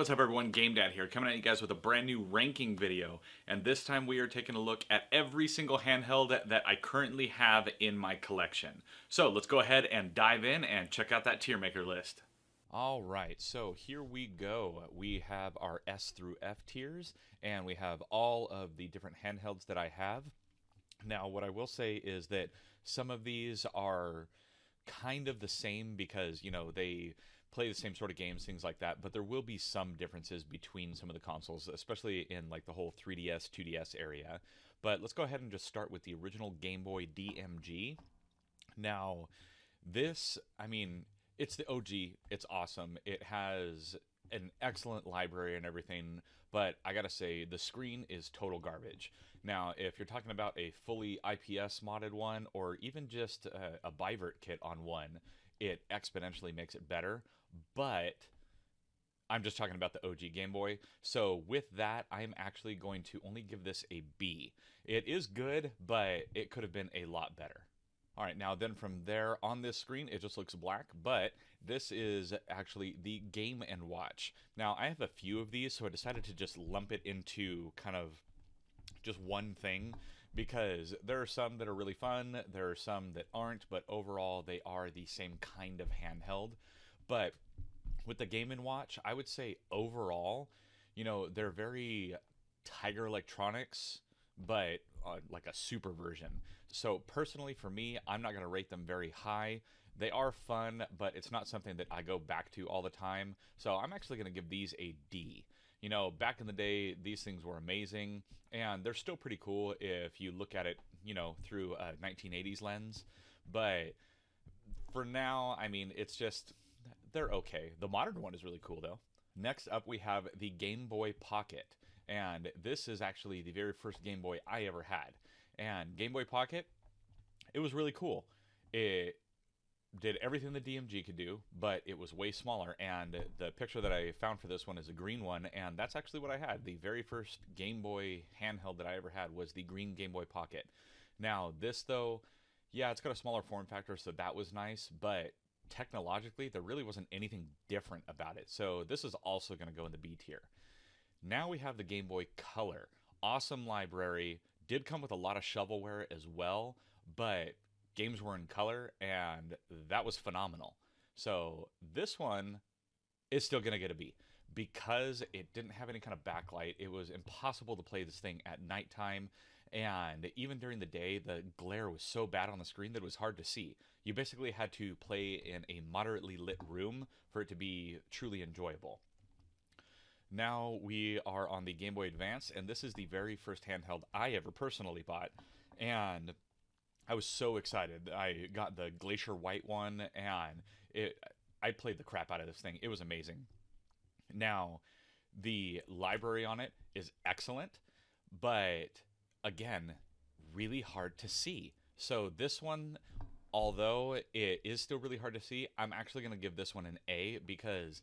what's up everyone, GameDad here, coming at you guys with a brand new ranking video, and this time we are taking a look at every single handheld that I currently have in my collection. So let's go ahead and dive in and check out that tier maker list. All right, so here we go. We have our S through F tiers, and we have all of the different handhelds that I have. Now, what I will say is that some of these are kind of the same because, they play the same sort of games, things like that, but there will be some differences between some of the consoles, especially in like the whole 3DS, 2DS area. But let's go ahead and just start with the original Game Boy DMG. Now, this, it's the OG. It's awesome. It has an excellent library and everything, but I gotta say, the screen is total garbage. Now, if you're talking about a fully IPS modded one, or even just a Bivert kit on one, it exponentially makes it better. But I'm just talking about the OG Game Boy. So with that, I'm actually going to only give this a B. It is good, but it could have been a lot better. All right, now then from there on this screen, it just looks black, but this is actually the Game & Watch. Now, I have a few of these, so I decided to just lump it into kind of just one thing, because there are some that are really fun, there are some that aren't, but overall they are the same kind of handheld. But with the Game & Watch, I would say overall, they're very Tiger Electronics, but like a super version. So personally for me, I'm not going to rate them very high. They are fun, but it's not something that I go back to all the time. So I'm actually going to give these a D. Back in the day, these things were amazing, and they're still pretty cool if you look at it, through a 1980s lens. But for now, it's just, they're okay. The modern one is really cool, though. Next up, we have the Game Boy Pocket, and this is actually the very first Game Boy I ever had. And Game Boy Pocket, it was really cool. It did everything the DMG could do, but it was way smaller, and the picture that I found for this one is a green one, and that's actually what I had. The very first Game Boy handheld that I ever had was the green Game Boy Pocket. Now, this though, yeah, it's got a smaller form factor, so that was nice, but technologically, there really wasn't anything different about it, so this is also going to go in the B tier. Now we have the Game Boy Color. Awesome library, did come with a lot of shovelware as well, but games were in color, and that was phenomenal. So this one is still going to get a B. Because it didn't have any kind of backlight, it was impossible to play this thing at nighttime, and even during the day, the glare was so bad on the screen that it was hard to see. You basically had to play in a moderately lit room for it to be truly enjoyable. Now we are on the Game Boy Advance, and this is the very first handheld I ever personally bought, and I was so excited. I got the Glacier White one, and I played the crap out of this thing. It was amazing. Now, the library on it is excellent, but again, really hard to see. So this one, although it is still really hard to see, I'm actually going to give this one an A, because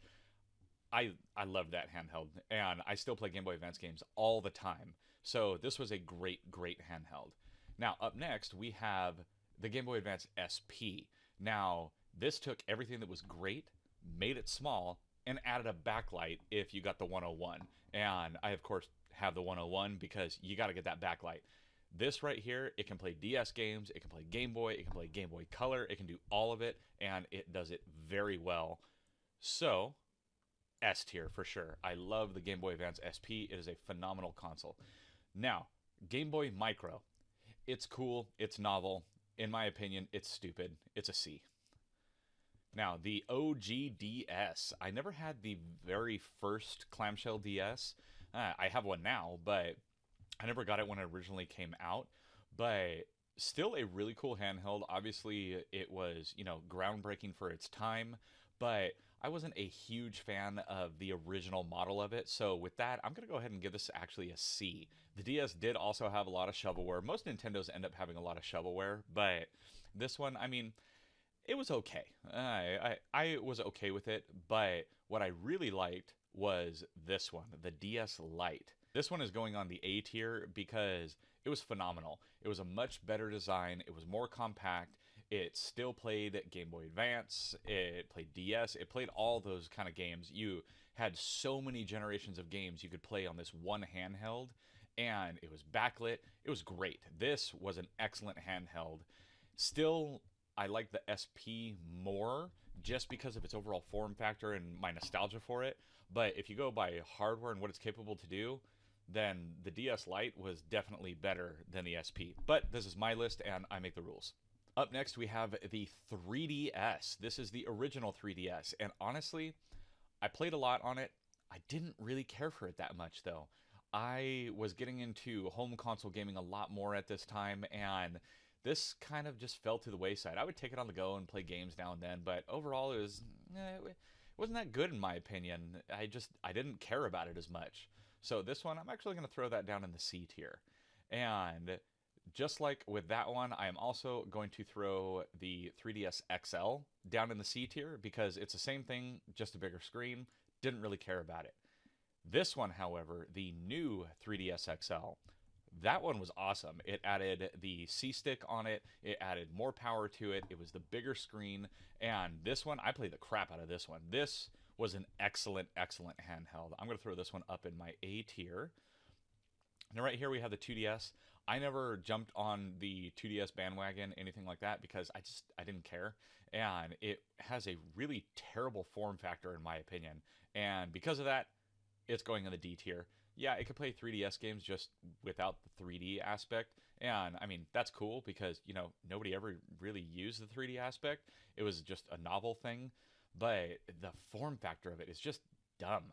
I love that handheld, and I still play Game Boy Advance games all the time. So this was a great, great handheld. Now, up next, we have the Game Boy Advance SP. Now, this took everything that was great, made it small, and added a backlight if you got the 101. And I, of course, have the 101 because you got to get that backlight. This right here, it can play DS games, it can play Game Boy, it can play Game Boy Color, it can do all of it, and it does it very well. So, S tier for sure. I love the Game Boy Advance SP. It is a phenomenal console. Now, Game Boy Micro. It's cool. It's novel. In my opinion, it's stupid. It's a C. Now, the OG DS. I never had the very first clamshell DS. I have one now, but I never got it when it originally came out. But still a really cool handheld. Obviously, it was, groundbreaking for its time, but I wasn't a huge fan of the original model of it, so with that, I'm going to go ahead and give this actually a C. The DS did also have a lot of shovelware. Most Nintendos end up having a lot of shovelware, but this one, it was okay. I was okay with it, but what I really liked was this one, the DS Lite. This one is going on the A tier because it was phenomenal. It was a much better design. It was more compact. It still played Game Boy Advance, it played DS, it played all those kind of games. You had so many generations of games you could play on this one handheld, and it was backlit. It was great. This was an excellent handheld. Still, I like the SP more just because of its overall form factor and my nostalgia for it. But if you go by hardware and what it's capable to do, then the DS Lite was definitely better than the SP. But this is my list and I make the rules. Up next, we have the 3DS. This is the original 3DS. And honestly, I played a lot on it. I didn't really care for it that much, though. I was getting into home console gaming a lot more at this time, and this kind of just fell to the wayside. I would take it on the go and play games now and then, but overall, it wasn't that good in my opinion. I didn't care about it as much. So this one, I'm actually going to throw that down in the C tier. And just like with that one, I am also going to throw the 3DS XL down in the C tier because it's the same thing, just a bigger screen. Didn't really care about it. This one, however, the new 3DS XL, that one was awesome. It added the C stick on it, it added more power to it, it was the bigger screen, and this one, I played the crap out of this one. This was an excellent, excellent handheld. I'm going to throw this one up in my A tier. Now, right here we have the 2DS. I never jumped on the 2DS bandwagon, anything like that, because I didn't care. And it has a really terrible form factor, in my opinion. And because of that, it's going in the D tier. Yeah, it could play 3DS games just without the 3D aspect. And I mean, that's cool because, nobody ever really used the 3D aspect. It was just a novel thing. But the form factor of it is just dumb.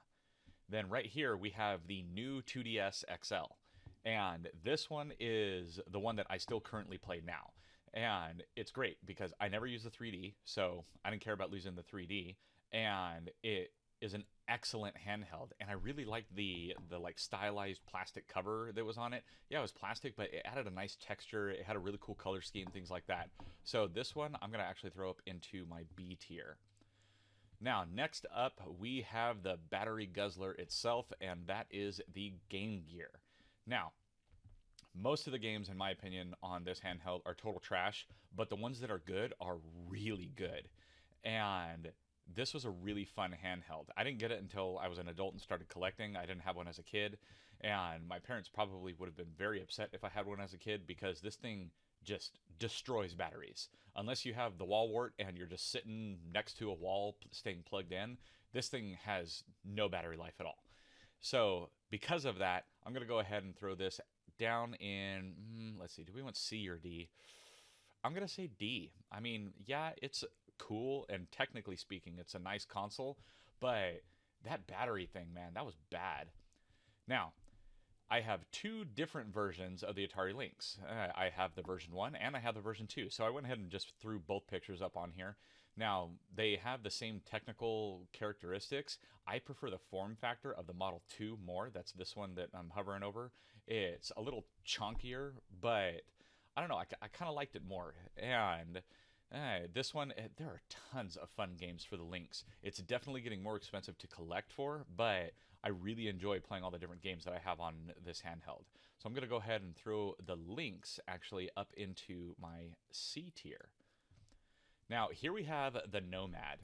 Then right here, we have the new 2DS XL. And this one is the one that I still currently play now. And it's great because I never use the 3D, so I didn't care about losing the 3D. And it is an excellent handheld, and I really liked the like stylized plastic cover that was on it. Yeah, it was plastic, but it added a nice texture. It had a really cool color scheme, things like that. So this one I'm gonna actually throw up into my B tier. Now, next up, we have the battery guzzler itself, and that is the Game Gear. Now, most of the games, in my opinion, on this handheld are total trash, but the ones that are good are really good. And this was a really fun handheld. I didn't get it until I was an adult and started collecting. I didn't have one as a kid, and my parents probably would have been very upset if I had one as a kid because this thing just destroys batteries. Unless you have the wall wart and you're just sitting next to a wall staying plugged in, this thing has no battery life at all. So because of that, I'm going to go ahead and throw this down in, let's see, do we want C or D? I'm going to say D. I mean, yeah, it's cool, and technically speaking, it's a nice console, but that battery thing, man, that was bad. Now, I have two different versions of the Atari Lynx. I have the version 1 and I have the version 2. So I went ahead and just threw both pictures up on here. Now, they have the same technical characteristics. I prefer the form factor of the Model 2 more. That's this one that I'm hovering over. It's a little chunkier, but I don't know. I kind of liked it more. And this one, there are tons of fun games for the Lynx. It's definitely getting more expensive to collect for, but I really enjoy playing all the different games that I have on this handheld. So I'm going to go ahead and throw the Lynx actually up into my C tier. Now, here we have the Nomad.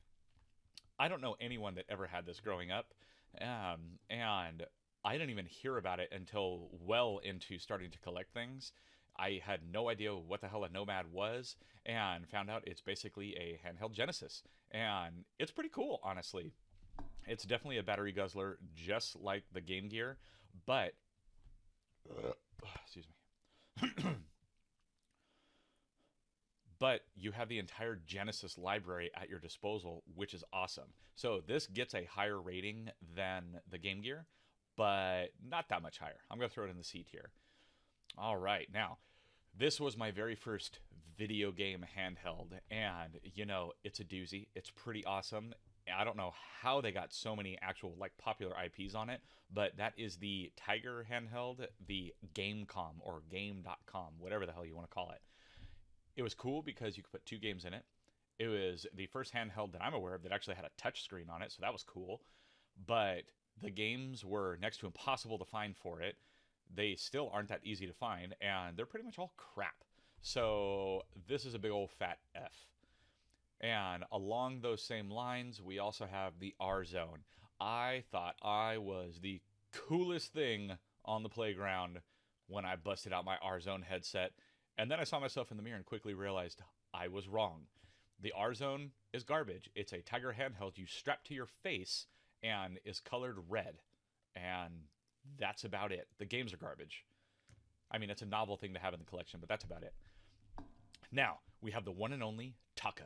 I don't know anyone that ever had this growing up, and I didn't even hear about it until well into starting to collect things. I had no idea what the hell a Nomad was, and found out it's basically a handheld Genesis. And it's pretty cool, honestly. It's definitely a battery guzzler, just like the Game Gear, but excuse me. But you have the entire Genesis library at your disposal, which is awesome. So this gets a higher rating than the Game Gear, but not that much higher. I'm going to throw it in the C tier. All right, now, this was my very first video game handheld, and, it's a doozy. It's pretty awesome. I don't know how they got so many actual popular IPs on it, but that is the Tiger handheld, the Gamecom or Game.com, whatever the hell you want to call it. It was cool because you could put two games in it. It was the first handheld that I'm aware of that actually had a touch screen on it, so that was cool. But the games were next to impossible to find for it. They still aren't that easy to find, and they're pretty much all crap. So this is a big old fat F. And along those same lines, we also have the R zone. I thought I was the coolest thing on the playground when I busted out my R zone headset. And then I saw myself in the mirror and quickly realized I was wrong. The R zone is garbage. It's a Tiger handheld you strap to your face and is colored red. And that's about it. The games are garbage. I mean, it's a novel thing to have in the collection, but that's about it. Now, we have the one and only Taco.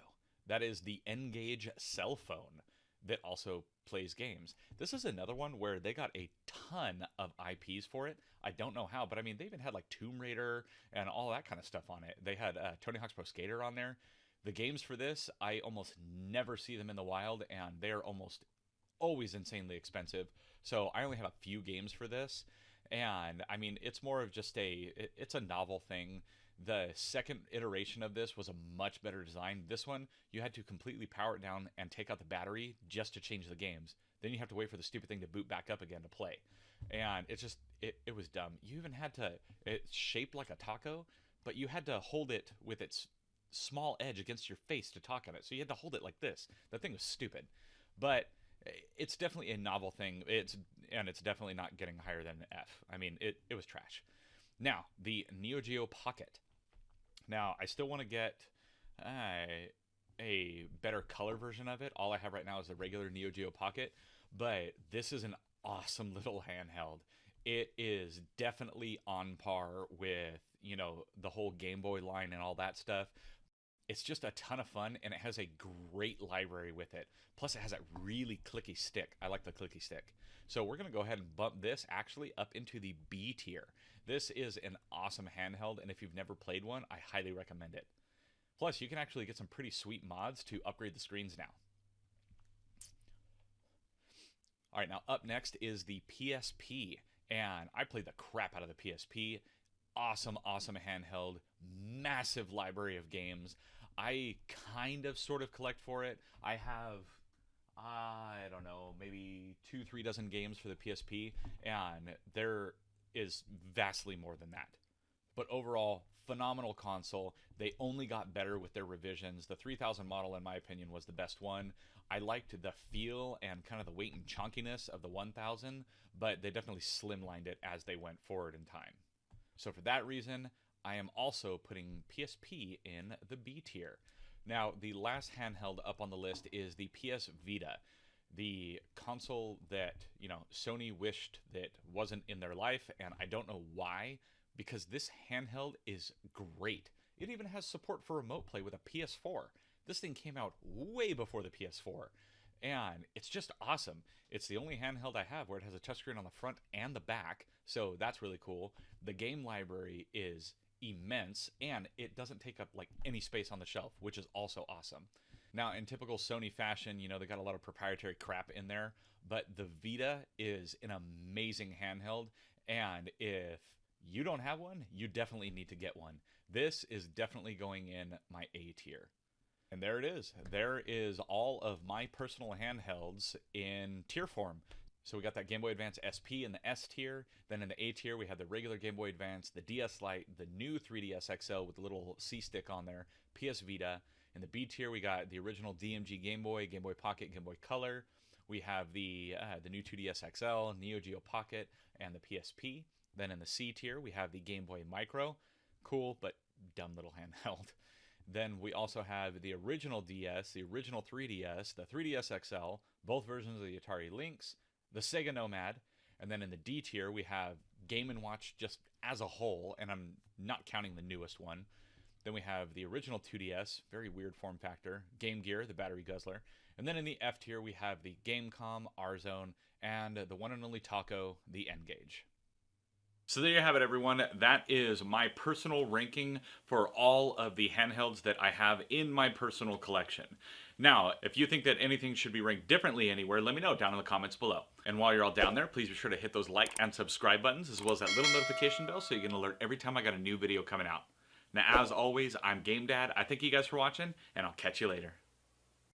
That is the N-Gage cell phone that also plays games. This is another one where they got a ton of IPs for it. I don't know how, but I mean, they even had like Tomb Raider and all that kind of stuff on it. They had Tony Hawk's Pro Skater on there. The games for this, I almost never see them in the wild, and they're almost always insanely expensive. So I only have a few games for this. And I mean, it's more of just it's a novel thing. The second iteration of this was a much better design. This one, you had to completely power it down and take out the battery just to change the games. Then you have to wait for the stupid thing to boot back up again to play. And it's just, it was dumb. You even had to, it's shaped like a taco, but you had to hold it with its small edge against your face to talk on it. So you had to hold it like this. That thing was stupid. But it's definitely a novel thing. It's definitely not getting higher than an F. I mean, it was trash. Now, the Neo Geo Pocket. Now, I still want to get a better color version of it. All I have right now is the regular Neo Geo Pocket, but this is an awesome little handheld. It is definitely on par with, the whole Game Boy line and all that stuff. It's just a ton of fun, and it has a great library with it. Plus, it has that really clicky stick. I like the clicky stick. So we're going to go ahead and bump this actually up into the B tier. This is an awesome handheld, and if you've never played one, I highly recommend it. Plus, you can actually get some pretty sweet mods to upgrade the screens now. All right, now up next is the PSP, and I played the crap out of the PSP. Awesome handheld, massive library of games. I kind of sort of collect for it. I have, I don't know, maybe 2-3 dozen games for the PSP, and there is vastly more than that. But overall, phenomenal console. They only got better with their revisions. The 3000 model, in my opinion, was the best one. I liked the feel and kind of the weight and chunkiness of the 1000, but they definitely slimlined it as they went forward in time. So for that reason, I am also putting PSP in the B tier. Now, the last handheld up on the list is the PS Vita, the console that, Sony wished that wasn't in their life, and I don't know why, because this handheld is great. It even has support for remote play with a PS4. This thing came out way before the PS4, and it's just awesome. It's the only handheld I have where it has a touchscreen on the front and the back, so that's really cool. The game library is immense, and it doesn't take up like any space on the shelf, which is also awesome. Now, in typical Sony fashion, they got a lot of proprietary crap in there, but the Vita is an amazing handheld, and if you don't have one, you definitely need to get one. This is definitely going in my A tier. And there it is. There is all of my personal handhelds in tier form. So we got that Game Boy Advance SP in the S tier. Then in the A tier, we have the regular Game Boy Advance, the DS Lite, the new 3DS XL with the little C stick on there, PS Vita. In the B tier, we got the original DMG Game Boy Pocket, Game Boy Color. We have the new 2DS XL, Neo Geo Pocket, and the PSP. Then in the C tier, we have the Game Boy Micro. Cool, but dumb little handheld. Then we also have the original DS, the original 3DS, the 3DS XL, both versions of the Atari Lynx, the Sega Nomad, and then in the D tier we have Game & Watch just as a whole, and I'm not counting the newest one. Then we have the original 2DS, very weird form factor, Game Gear, the battery guzzler, and then in the F tier we have the Gamecom, R-Zone, and the one and only Taco, the N-Gage. So there you have it, everyone. That is my personal ranking for all of the handhelds that I have in my personal collection. Now, if you think that anything should be ranked differently anywhere, let me know down in the comments below. And while you're all down there, please be sure to hit those like and subscribe buttons, as well as that little notification bell so you get an alert every time I got a new video coming out. Now, as always, I'm GameDad. I thank you guys for watching, and I'll catch you later.